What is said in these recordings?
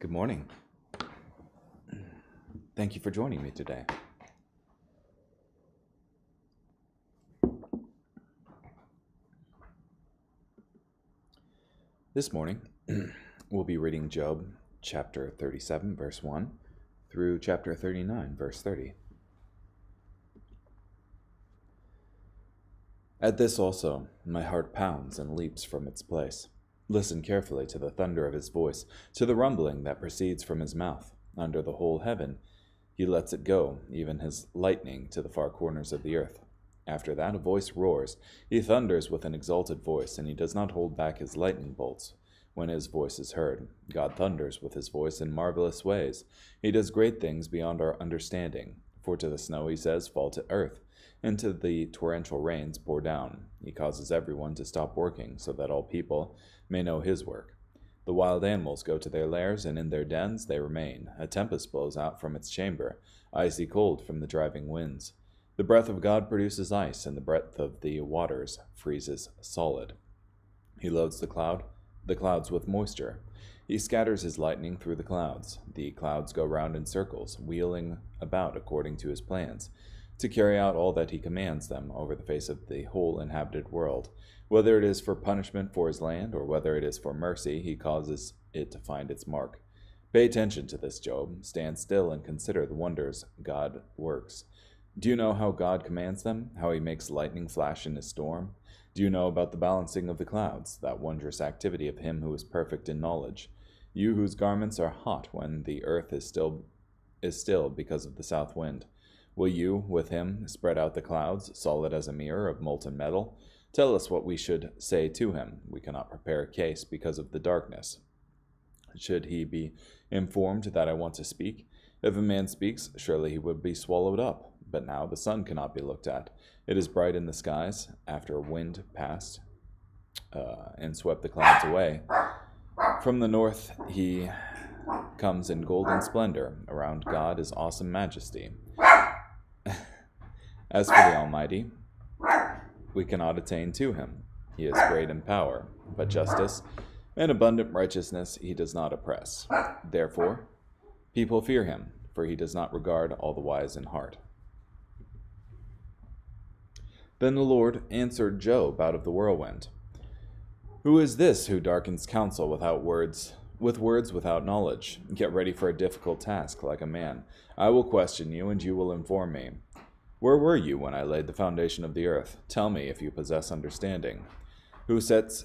Good morning. Thank you for joining me today. This morning, we'll be reading Job chapter 37, verse 1, through chapter 39, verse 30. At this also, my heart pounds and leaps from its place. Listen carefully to the thunder of his voice, to the rumbling that proceeds from his mouth. Under the whole heaven, he lets it go, even his lightning to the far corners of the earth. After that, a voice roars. He thunders with an exalted voice, and he does not hold back his lightning bolts. When his voice is heard, God thunders with his voice in marvelous ways. He does great things beyond our understanding. For to the snow he says, fall to earth, and to the torrential rains pour down. He causes everyone to stop working, so that all people may know his work. The wild animals go to their lairs, and in their dens they remain. A tempest blows out from its chamber, icy cold from the driving winds. The breath of God produces ice, and the breath of the waters freezes solid. He loads the clouds with moisture. He scatters his lightning through the clouds. The clouds go round in circles, wheeling about according to his plans, to carry out all that he commands them over the face of the whole inhabited world. Whether it is for punishment for his land, or whether it is for mercy, he causes it to find its mark. Pay attention to this, Job. Stand still and consider the wonders God works. Do you know how God commands them, how he makes lightning flash in a storm? Do you know about the balancing of the clouds, that wondrous activity of him who is perfect in knowledge? You whose garments are hot when the earth is still because of the south wind. Will you, with him, spread out the clouds, solid as a mirror of molten metal? Tell us what we should say to him. We cannot prepare a case because of the darkness. Should he be informed that I want to speak? If a man speaks, surely he would be swallowed up. But now the sun cannot be looked at. It is bright in the skies, after a wind passed and swept the clouds away. From the north he comes in golden splendor. Around God is awesome majesty. As for the Almighty, we cannot attain to him. He is great in power, but justice and abundant righteousness he does not oppress. Therefore, people fear him, for he does not regard all the wise in heart. Then the Lord answered Job out of the whirlwind. Who is this who darkens counsel with words without knowledge? Get ready for a difficult task like a man. I will question you, and you will inform me. Where were you when I laid the foundation of the earth? Tell me if you possess understanding. Who set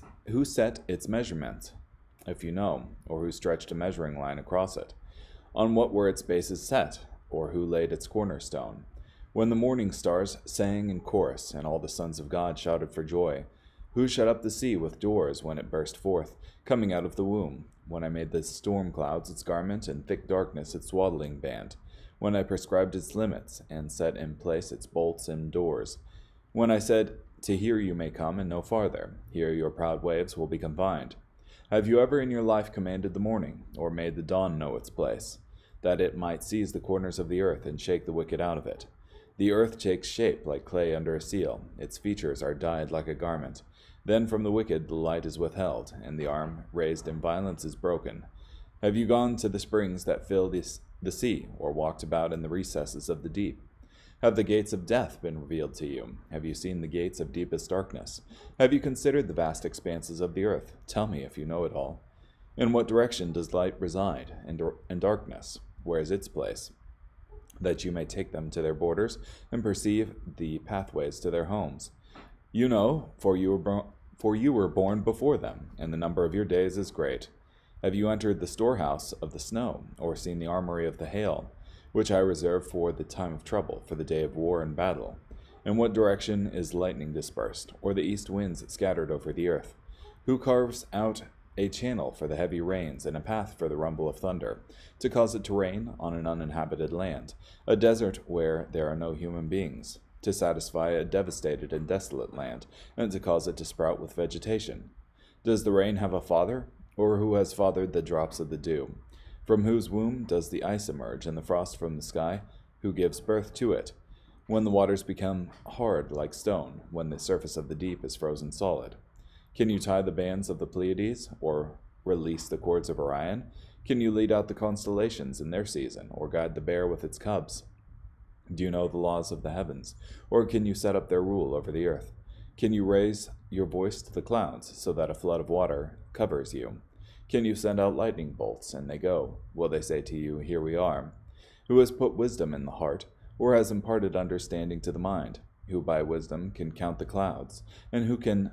its measurement, if you know, or who stretched a measuring line across it? On what were its bases set, or who laid its cornerstone? When the morning stars sang in chorus, and all the sons of God shouted for joy, who shut up the sea with doors when it burst forth, coming out of the womb? When I made the storm clouds its garment, and thick darkness its swaddling band? When I prescribed its limits, and set in place its bolts and doors? When I said, to here you may come, and no farther, here your proud waves will be confined? Have you ever in your life commanded the morning, or made the dawn know its place, that it might seize the corners of the earth, and shake the wicked out of it? The earth takes shape like clay under a seal. Its features are dyed like a garment. Then from the wicked the light is withheld, and the arm raised in violence is broken. Have you gone to the springs that fill the sea, or walked about in the recesses of the deep? Have the gates of death been revealed to you? Have you seen the gates of deepest darkness? Have you considered the vast expanses of the earth? Tell me if you know it all. In what direction does light reside, and darkness? Where is its place? That you may take them to their borders, and perceive the pathways to their homes. You know, for you were born before them, and the number of your days is great. Have you entered the storehouse of the snow, or seen the armory of the hail, which I reserve for the time of trouble, for the day of war and battle? In what direction is lightning dispersed, or the east winds scattered over the earth? Who carves out a channel for the heavy rains, and a path for the rumble of thunder, to cause it to rain on an uninhabited land, a desert where there are no human beings, to satisfy a devastated and desolate land, and to cause it to sprout with vegetation? Does the rain have a father, or who has fathered the drops of the dew? From whose womb does the ice emerge, and the frost from the sky? Who gives birth to it? When the waters become hard like stone, when the surface of the deep is frozen solid? Can you tie the bands of the Pleiades, or release the chords of Orion? Can you lead out the constellations in their season, or guide the bear with its cubs? Do you know the laws of the heavens, or can you set up their rule over the earth? Can you raise your voice to the clouds, so that a flood of water covers you? Can you send out lightning bolts, and they go? Will they say to you, "Here we are"? Who has put wisdom in the heart, or has imparted understanding to the mind? Who by wisdom can count the clouds, and who can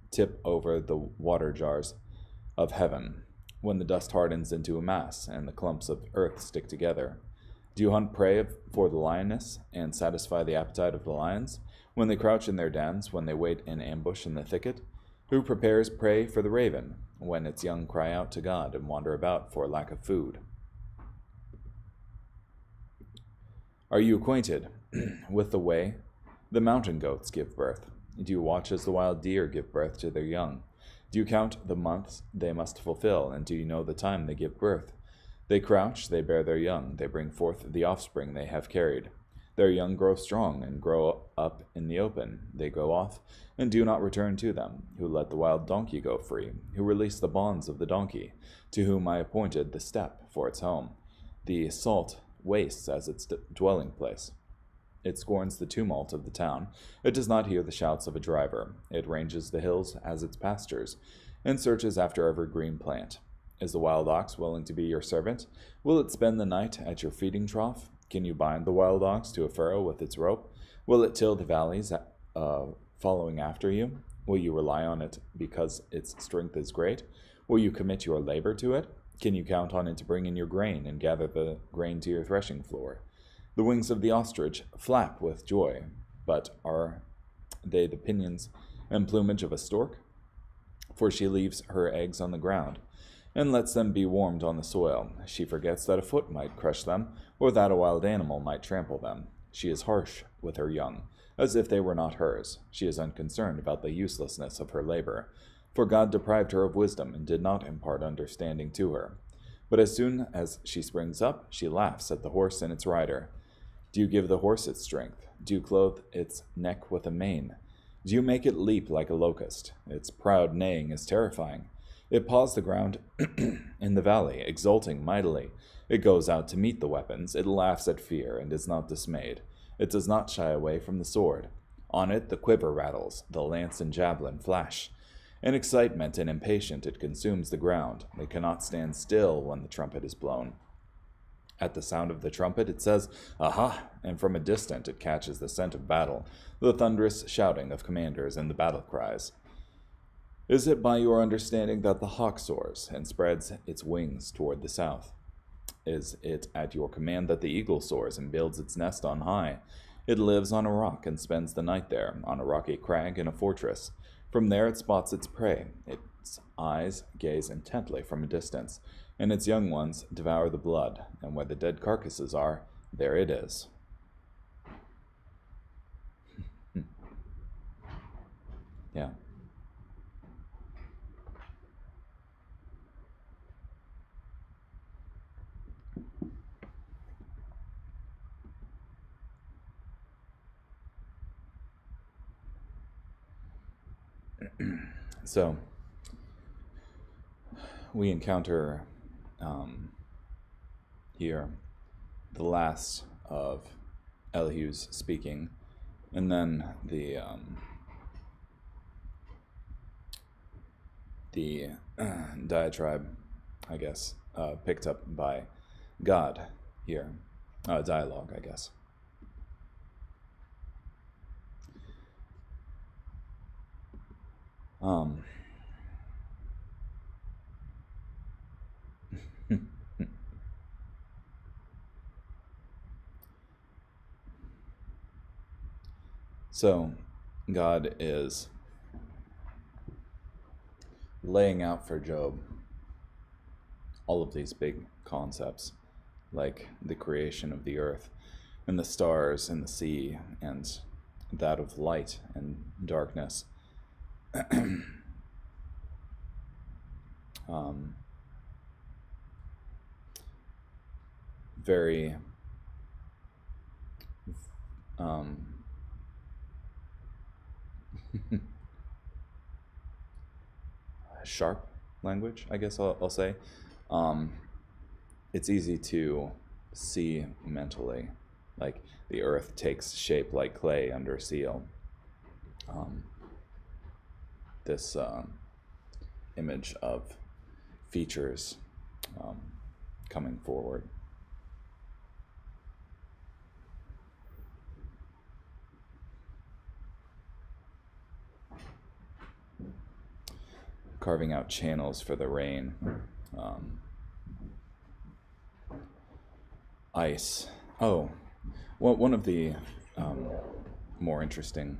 tip over the water jars of heaven, when the dust hardens into a mass, and the clumps of earth stick together? Do you hunt prey for the lioness, and satisfy the appetite of the lions, when they crouch in their dens, when they wait in ambush in the thicket? Who prepares prey for the raven, when its young cry out to God and wander about for lack of food? Are you acquainted with the way the mountain goats give birth? Do you watch as the wild deer give birth to their young? Do you count the months they must fulfill, and do you know the time they give birth? They crouch, they bear their young, they bring forth the offspring they have carried. Their young grow strong and grow up in the open. They go off and do not return to them. Who let the wild donkey go free? Who released the bonds of the donkey? To whom I appointed the steppe for its home. The salt wastes as its dwelling place. It scorns the tumult of the town. It does not hear the shouts of a driver. It ranges the hills as its pastures, and searches after every green plant. Is the wild ox willing to be your servant? Will it spend the night at your feeding trough? Can you bind the wild ox to a furrow with its rope? Will it till the valleys, following after you? Will you rely on it because its strength is great? Will you commit your labor to it? Can you count on it to bring in your grain and gather the grain to your threshing floor? The wings of the ostrich flap with joy, but are they the pinions and plumage of a stork? For she leaves her eggs on the ground, and lets them be warmed on the soil. She forgets that a foot might crush them, or that a wild animal might trample them. She is harsh with her young, as if they were not hers. She is unconcerned about the uselessness of her labor, for God deprived her of wisdom and did not impart understanding to her. But as soon as she springs up, she laughs at the horse and its rider. Do you give the horse its strength? Do you clothe its neck with a mane? Do you make it leap like a locust? Its proud neighing is terrifying. It paws the ground in the valley, exulting mightily. It goes out to meet the weapons. It laughs at fear and is not dismayed. It does not shy away from the sword. On it the quiver rattles, the lance and javelin flash. In excitement and impatient it consumes the ground. It cannot stand still when the trumpet is blown. At the sound of the trumpet it says, "Aha!" and from a distance it catches the scent of battle, the thunderous shouting of commanders and the battle cries. Is it by your understanding that the hawk soars and spreads its wings toward the south? Is it at your command that the eagle soars and builds its nest on high? It lives on a rock and spends the night there, on a rocky crag in a fortress. From there it spots its prey. Its eyes gaze intently from a distance, and its young ones devour the blood, and where the dead carcasses are, there it is. Yeah. So, we encounter here the last of Elihu's speaking, and then the diatribe, I guess, picked up by God here. Dialogue, I guess. So, God is laying out for Job all of these big concepts, like the creation of the earth, and the stars, and the sea, and that of light and darkness. Very sharp language, I guess I'll say. it's easy to see mentally, like the earth takes shape like clay under seal. This image of features coming forward. Carving out channels for the rain. Ice. Oh, well, one of the more interesting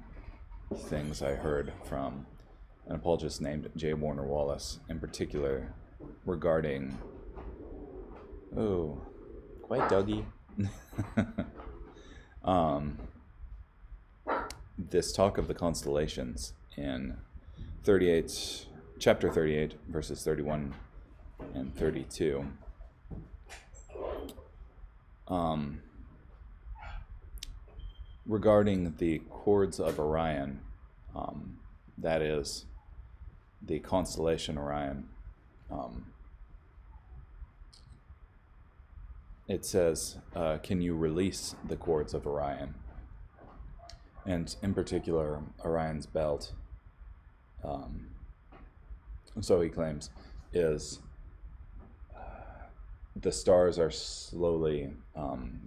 things I heard from an apologist named J. Warner Wallace, in particular, regarding... Oh, quite Dougie. This talk of the constellations in chapter 38, verses 31 and 32. Regarding the Chords of Orion, that is the constellation Orion, it says, can you release the Chords of Orion? And in particular, Orion's belt, so he claims, is the stars are slowly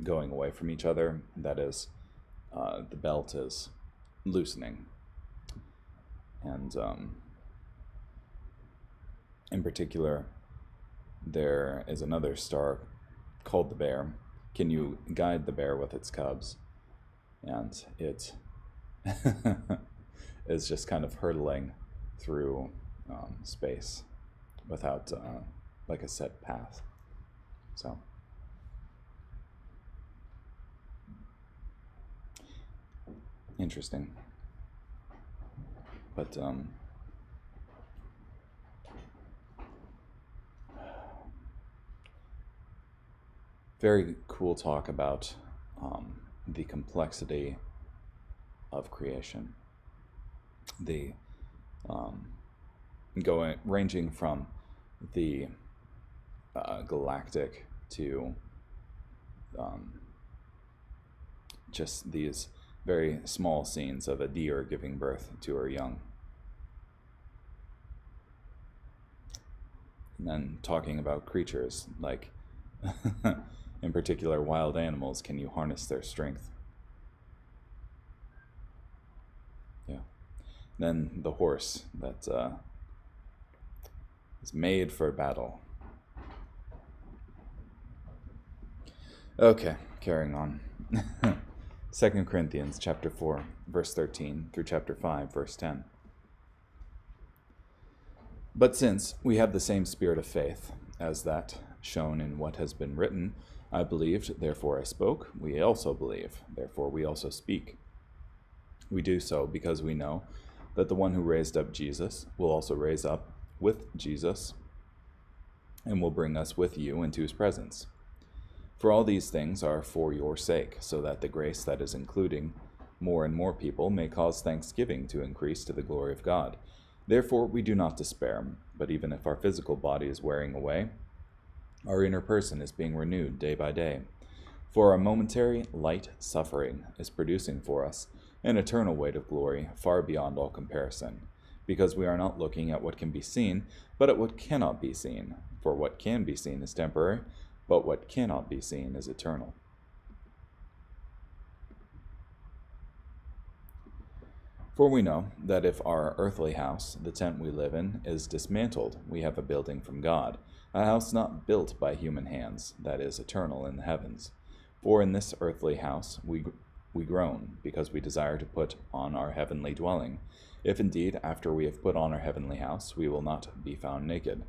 going away from each other. That is, the belt is loosening. And in particular, there is another star called the Bear. Can you guide the bear with its cubs? And it is just kind of hurtling through space without like a set path. So interesting. But very cool talk about the complexity of creation. The ranging from the galactic to just these very small scenes of a deer giving birth to her young. And then talking about creatures like, in particular, wild animals. Can you harness their strength? Yeah. Then the horse that is made for battle. Okay, carrying on. 2 Corinthians chapter 4, verse 13 through chapter 5, verse 10. But since we have the same spirit of faith as that shown in what has been written, I believed, therefore I spoke. We also believe, therefore we also speak. We do so because we know that the one who raised up Jesus will also raise up with Jesus and will bring us with you into his presence. For all these things are for your sake, so that the grace that is including more and more people may cause thanksgiving to increase to the glory of God. Therefore we do not despair, but even if our physical body is wearing away, our inner person is being renewed day by day. For our momentary light suffering is producing for us an eternal weight of glory far beyond all comparison, because we are not looking at what can be seen, but at what cannot be seen. For what can be seen is temporary, but what cannot be seen is eternal. For we know that if our earthly house, the tent we live in, is dismantled, we have a building from God, a house not built by human hands, that is eternal in the heavens. For in this earthly house we groan, because we desire to put on our heavenly dwelling, if indeed after we have put on our heavenly house we will not be found naked.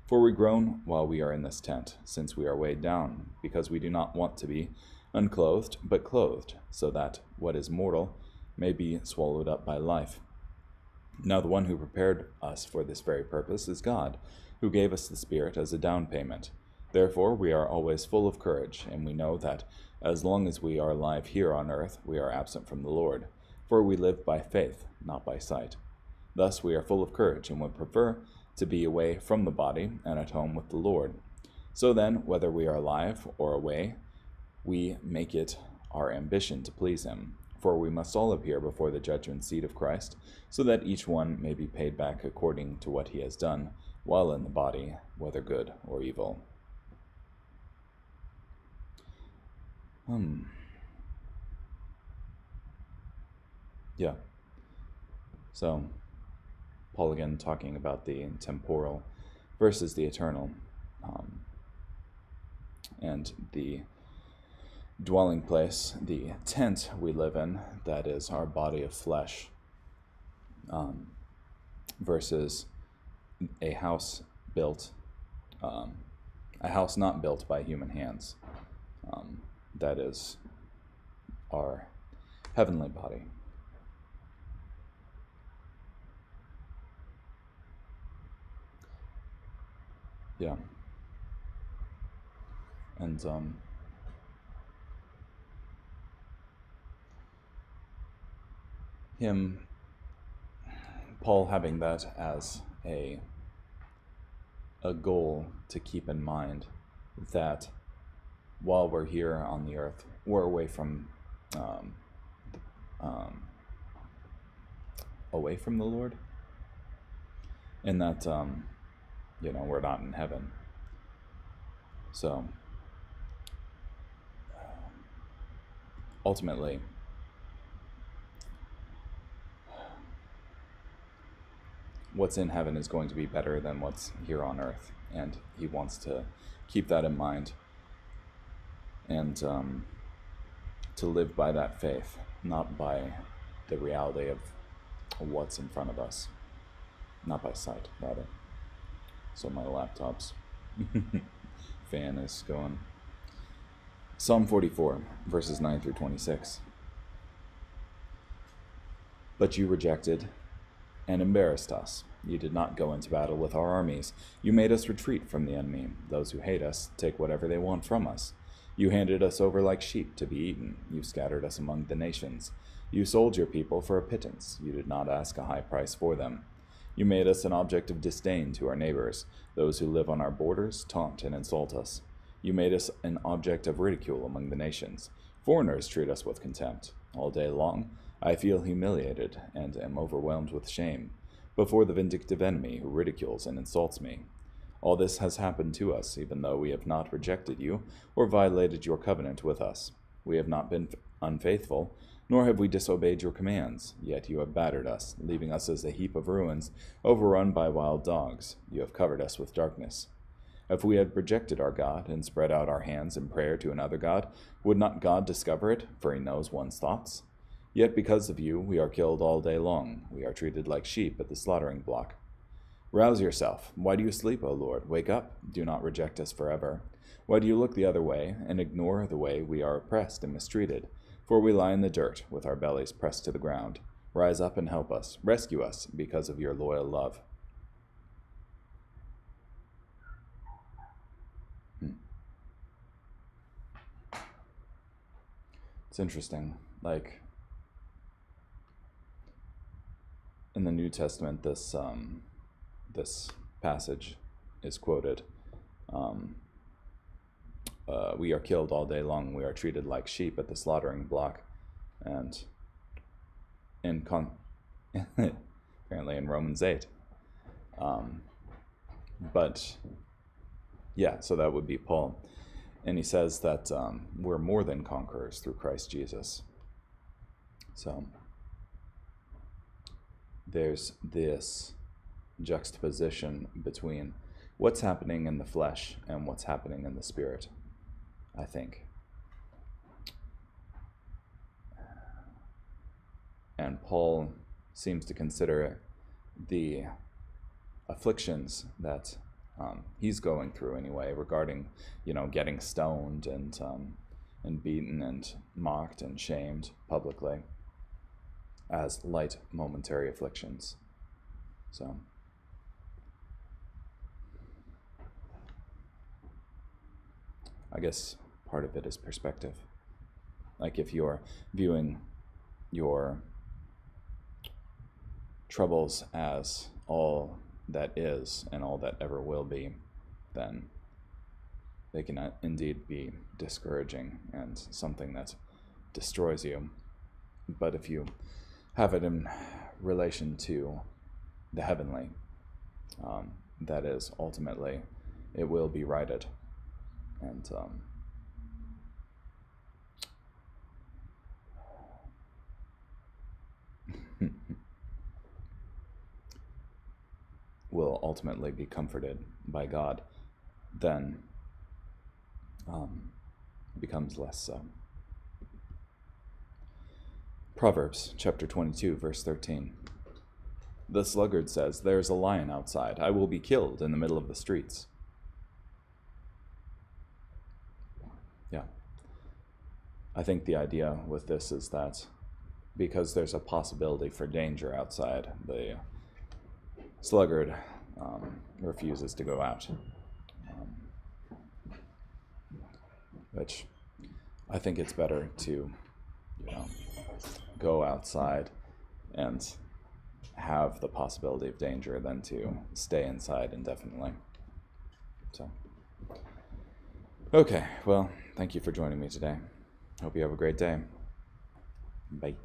For we groan while we are in this tent, since we are weighed down, because we do not want to be unclothed, but clothed, so that what is mortal may be swallowed up by life. Now the one who prepared us for this very purpose is God, who gave us the Spirit as a down payment. Therefore we are always full of courage, and we know that as long as we are alive here on earth, we are absent from the Lord. For we live by faith, not by sight. Thus we are full of courage, and would prefer to be away from the body and at home with the Lord. So then, whether we are alive or away, we make it our ambition to please him. For we must all appear before the judgment seat of Christ, so that each one may be paid back according to what he has done, while in the body, whether good or evil. Yeah. So, Paul again talking about the temporal versus the eternal, and the dwelling place, the tent we live in, that is our body of flesh, versus a house built, a house not built by human hands, that is our heavenly body. Yeah. And Paul having that as a goal to keep in mind, that while we're here on the earth, we're away from the Lord, and that we're not in heaven. So ultimately, what's in heaven is going to be better than what's here on earth, and he wants to keep that in mind, and to live by that faith, not by the reality of what's in front of us, not by sight, rather. So my laptop's fan is going. Psalm 44, verses 9 through 26. But you rejected and embarrassed us. You did not go into battle with our armies. You made us retreat from the enemy. Those who hate us take whatever they want from us. You handed us over like sheep to be eaten. You scattered us among the nations. You sold your people for a pittance. You did not ask a high price for them. You made us an object of disdain to our neighbors. Those who live on our borders taunt and insult us. You made us an object of ridicule among the nations. Foreigners treat us with contempt. All day long, I feel humiliated and am overwhelmed with shame before the vindictive enemy who ridicules and insults me. All this has happened to us, even though we have not rejected you or violated your covenant with us. We have not been unfaithful, nor have we disobeyed your commands. Yet you have battered us, leaving us as a heap of ruins, overrun by wild dogs. You have covered us with darkness. If we had rejected our God and spread out our hands in prayer to another God, would not God discover it, for he knows one's thoughts? Yet because of you, we are killed all day long. We are treated like sheep at the slaughtering block. Rouse yourself. Why do you sleep, O Lord? Wake up. Do not reject us forever. Why do you look the other way and ignore the way we are oppressed and mistreated? For we lie in the dirt, with our bellies pressed to the ground. Rise up and help us. Rescue us because of your loyal love. It's interesting. Like, in the New Testament, this passage is quoted. We are killed all day long. We are treated like sheep at the slaughtering block, and apparently in Romans 8. But yeah, so that would be Paul, and he says that we're more than conquerors through Christ Jesus. So there's this juxtaposition between what's happening in the flesh and what's happening in the spirit, I think. And Paul seems to consider the afflictions that he's going through anyway, regarding, getting stoned and beaten and mocked and shamed publicly, as light momentary afflictions. So I guess part of it is perspective. Like, if you're viewing your troubles as all that is and all that ever will be, then they can indeed be discouraging and something that destroys you. But if you have it in relation to the heavenly, that is, ultimately, it will be righted. And will ultimately be comforted by God, then becomes less so. Proverbs chapter 22, verse 13. The sluggard says, "There's a lion outside. I will be killed in the middle of the streets." Yeah. I think the idea with this is that because there's a possibility for danger outside, the sluggard refuses to go out. Which I think it's better to, go outside and have the possibility of danger than to stay inside indefinitely. So, okay, well, thank you for joining me today. Hope you have a great day. Bye.